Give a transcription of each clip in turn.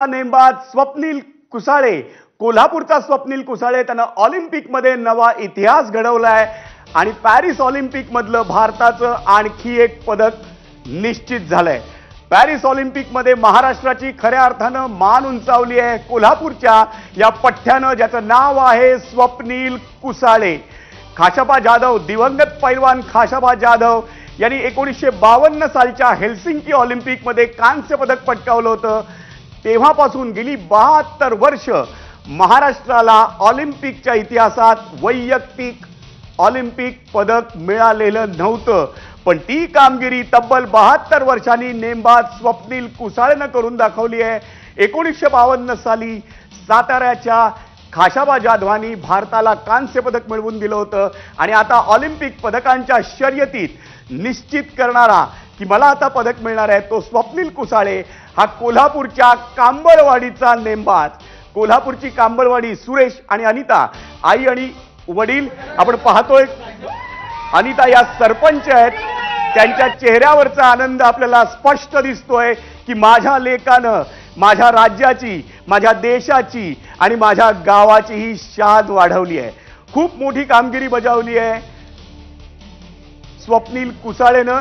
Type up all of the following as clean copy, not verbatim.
नेमबाज स्वप्नील कुसाळे, कोल्हापूरचा स्वप्नील कुसाळे त्यानं ऑलिम्पिकमध्ये नवा इतिहास घडवलाय आणि पॅरिस ऑलिम्पिक मधलं भारताचं आणखी एक पदक निश्चित झालंय। पॅरिस ऑलिम्पिकमध्ये महाराष्ट्राची खऱ्या अर्थानं मान उंचावली आहे कोल्हापूरच्या या पठ्ठ्यानं, ज्याचं नाव आहे स्वप्नील कुसाळे। खाशाबा जाधव, दिवंगत पैलवान खाशाबा जाधव यांनी 1952 सालच्या हेल्सिंकी ऑलिम्पिकमध्ये कांस्य पदक पटकावलं होतं। तेव्हापासून गेली 72 वर्ष महाराष्ट्राला ऑलिम्पिकच्या इतिहासात वैयक्तिक ऑलिम्पिक पदक मिळालेलं नव्हतं, पण ती कामगिरी तब्बल 72 वर्षांनी नेमबाज स्वप्नील कुसाळेनं करून दाखवली आहे। 1952 साली साताऱ्याच्या खाशाबा जाधवांनी भारताला कांस्य पदक मिळवून दिलं होतं आणि आता ऑलिम्पिक पदकांच्या शर्यतीत निश्चित करणारा की मला आता पदक मिळणार आहे तो स्वप्नील कुसाळे हा कोल्हापूरच्या कांबळवाडीचा नेमबाज। कोल्हापूरची कांबळवाडी, सुरेश आणि अनिता आई आणि वडील आपण पाहतोय। अनिता या सरपंच आहेत, त्यांच्या चेहऱ्यावरचा आनंद आपल्याला स्पष्ट दिसतोय की माझ्या लेकानं माझ्या राज्याची, माझ्या देशाची आणि माझ्या गावाची ही शान वाढवली आहे। खूप मोठी कामगिरी बजावली आहे स्वप्नील कुसाळेनं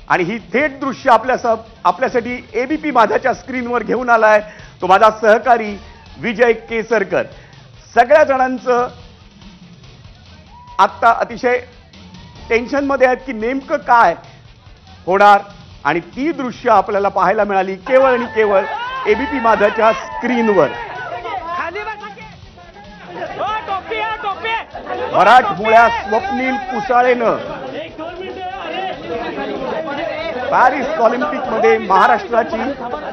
आणि ही थेट दृश्य आपल्यासाठी एबीपी माझाच्या स्क्रीनवर घेऊन आलाय तो माझा सहकारी विजय केसरकर। सगळ्या जणांचं आता अतिशय टेन्शन मध्ये आहेत की नेमकं काय होणार आणि ती दृश्य आपल्याला पाहायला मिळाली केवळ आणि केवळ एबीपी माझाच्या स्क्रीनवर। मराठमोळ्या स्वप्नील कुसाळेनं पॅरिस ऑलिम्पिकमध्ये महाराष्ट्राची,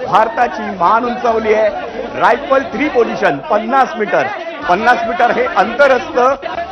भारताची मान उंचावली आहे। रायफल 3 पोझिशन 50 मीटर हे अंतर असतं